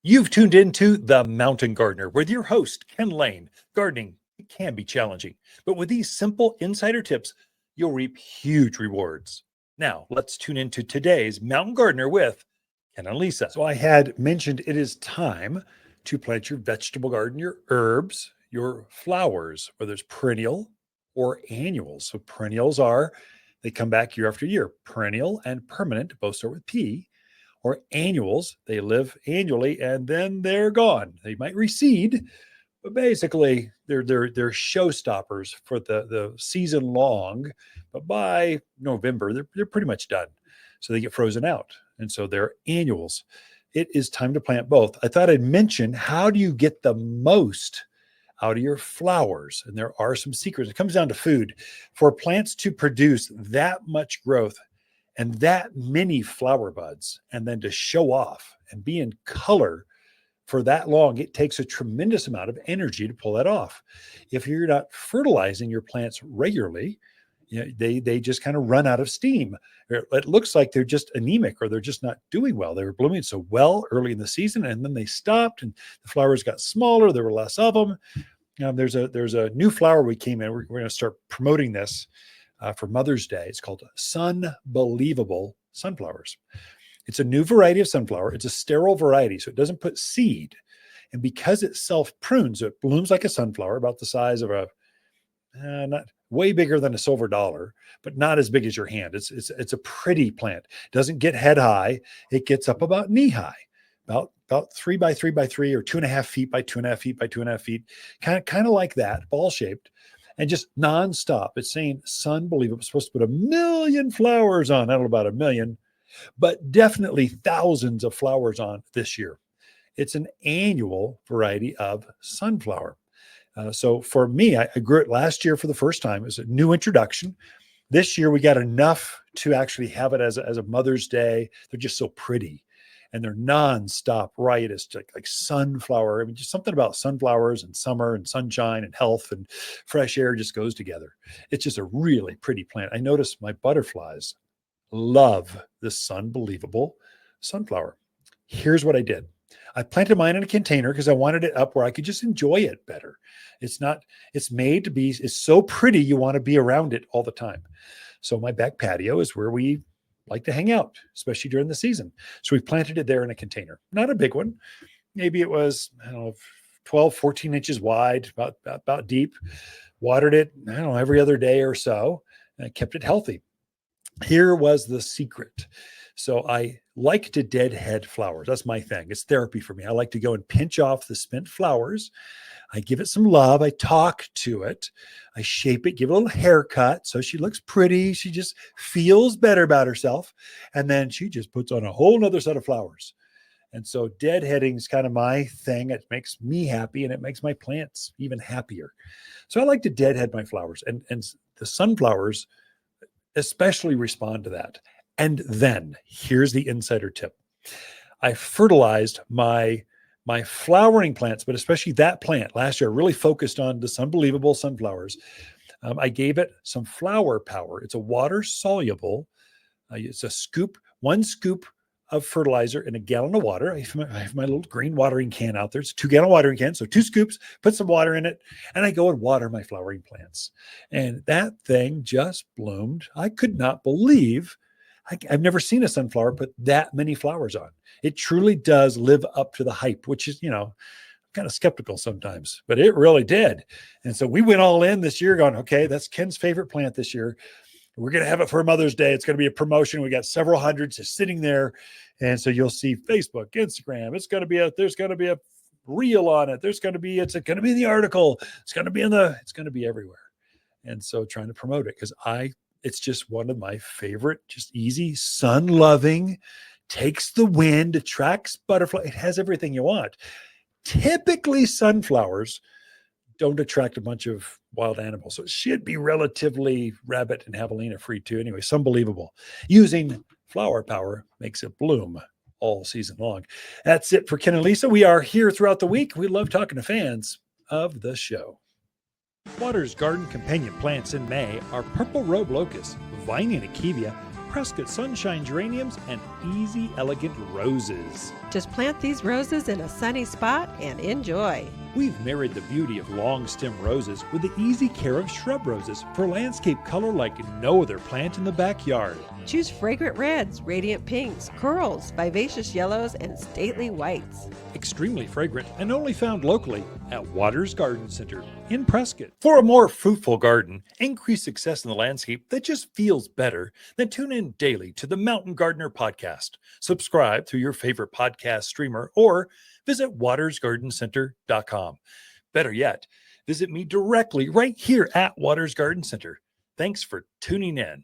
You've tuned into The Mountain Gardener with your host, Ken Lain. Gardening, it can be challenging, but with these simple insider tips, you'll reap huge rewards. Now, let's tune into today's Mountain Gardener with Ken and Lisa. So I had mentioned it is time to plant your vegetable garden, your herbs, your flowers, whether it's perennial or annuals. So perennials they come back year after year. Perennial and permanent both start with P. Or annuals, they live annually and then they're gone. They might recede, but basically they're showstoppers for the season long. But by November, they're pretty much done. So they get frozen out. And so they're annuals. It is time to plant both. I thought I'd mention, how do you get the most out of your flowers? And there are some secrets. It comes down to food. For plants to produce that much growth and that many flower buds, and then to show off and be in color for that long, it takes a tremendous amount of energy to pull that off. If you're not fertilizing your plants regularly, they just kind of run out of steam. It looks like they're just anemic, or they're just not doing well. They were blooming so well early in the season, and then they stopped and the flowers got smaller. There were less of them. There's a new flower we came in. We're going to start promoting this for Mother's Day. It's called Sunbelievable sunflowers. It's a new variety of sunflower. It's a sterile variety, so it doesn't put seed. And because it self-prunes, it blooms like a sunflower, about the size of not way bigger than a silver dollar, but not as big as your hand. It's a pretty plant. It doesn't get head high. It gets up about knee high, about 3 by 3 by 3, or 2.5 feet by 2.5 feet by 2.5 feet, kind of like that, ball shaped. And just nonstop. It's saying Sunbelievable. It's supposed to put 1 million flowers on. I don't know about 1 million, but definitely thousands of flowers on this year. It's an annual variety of sunflower. So for me, I grew it last year for the first time. It was a new introduction. This year, we got enough to actually have it as a Mother's Day. They're just so pretty. And they're nonstop riotous, like sunflower. I mean, just something about sunflowers and summer and sunshine and health and fresh air just goes together. It's just a really pretty plant. I noticed my butterflies love this Sunbelievable sunflower. Here's what I did. I planted mine in a container because I wanted it up where I could just enjoy it better. It's made to be, it's so pretty, you want to be around it all the time. So my back patio is where we like to hang out, especially during the season. So we planted it there in a container, not a big one. Maybe it was, 12, 14 inches wide, about deep. Watered it, every other day or so, and I kept it healthy. Here was the secret. So I like to deadhead flowers. That's my thing. It's therapy for me. I like to go and pinch off the spent flowers. I give it some love. I talk to it. I shape it, give it a little haircut so she looks pretty. She just feels better about herself. And then she just puts on a whole nother set of flowers. And so deadheading is kind of my thing. It makes me happy, and it makes my plants even happier. So I like to deadhead my flowers. And the sunflowers especially respond to that. And then here's the insider tip. I fertilized my flowering plants, but especially that plant last year. I really focused on the Sunbelievable sunflowers. I gave it some flower power. It's a water soluble. It's one scoop of fertilizer in a gallon of water. I have my little green watering can out there. It's a 2-gallon watering can. So 2 scoops, put some water in it, and I go and water my flowering plants. And that thing just bloomed. I could not believe I've never seen a sunflower put that many flowers on. It truly does live up to the hype, which is, kind of skeptical sometimes, but it really did. And so we went all in this year going, okay, that's Ken's favorite plant this year. We're going to have it for Mother's Day. It's going to be a promotion. We got several hundreds just sitting there. And so you'll see Facebook, Instagram. There's going to be a reel on it. It's going to be in the article. It's going to be everywhere. And so trying to promote it, because it's just one of my favorite, just easy, sun-loving, takes the wind, attracts butterflies. It has everything you want. Typically, sunflowers don't attract a bunch of wild animals. So it should be relatively rabbit and javelina free too. Anyway, Sunbelievable. Using flower power makes it bloom all season long. That's it for Ken and Lisa. We are here throughout the week. We love talking to fans of the show. Water's garden companion plants in May are purple robe locust, vining achevia, Prescott Sunshine Geraniums, and Easy Elegant Roses. Just plant these roses in a sunny spot and enjoy. We've married the beauty of long stem roses with the easy care of shrub roses for landscape color like no other plant in the backyard. Choose fragrant reds, radiant pinks, corals, vivacious yellows, and stately whites. Extremely fragrant and only found locally at Waters Garden Center in Prescott. For a more fruitful garden, increase success in the landscape that just feels better, then tune in daily to the Mountain Gardener podcast. Subscribe through your favorite podcast streamer or visit watersgardencenter.com. Better yet, visit me directly right here at Waters Garden Center. Thanks for tuning in.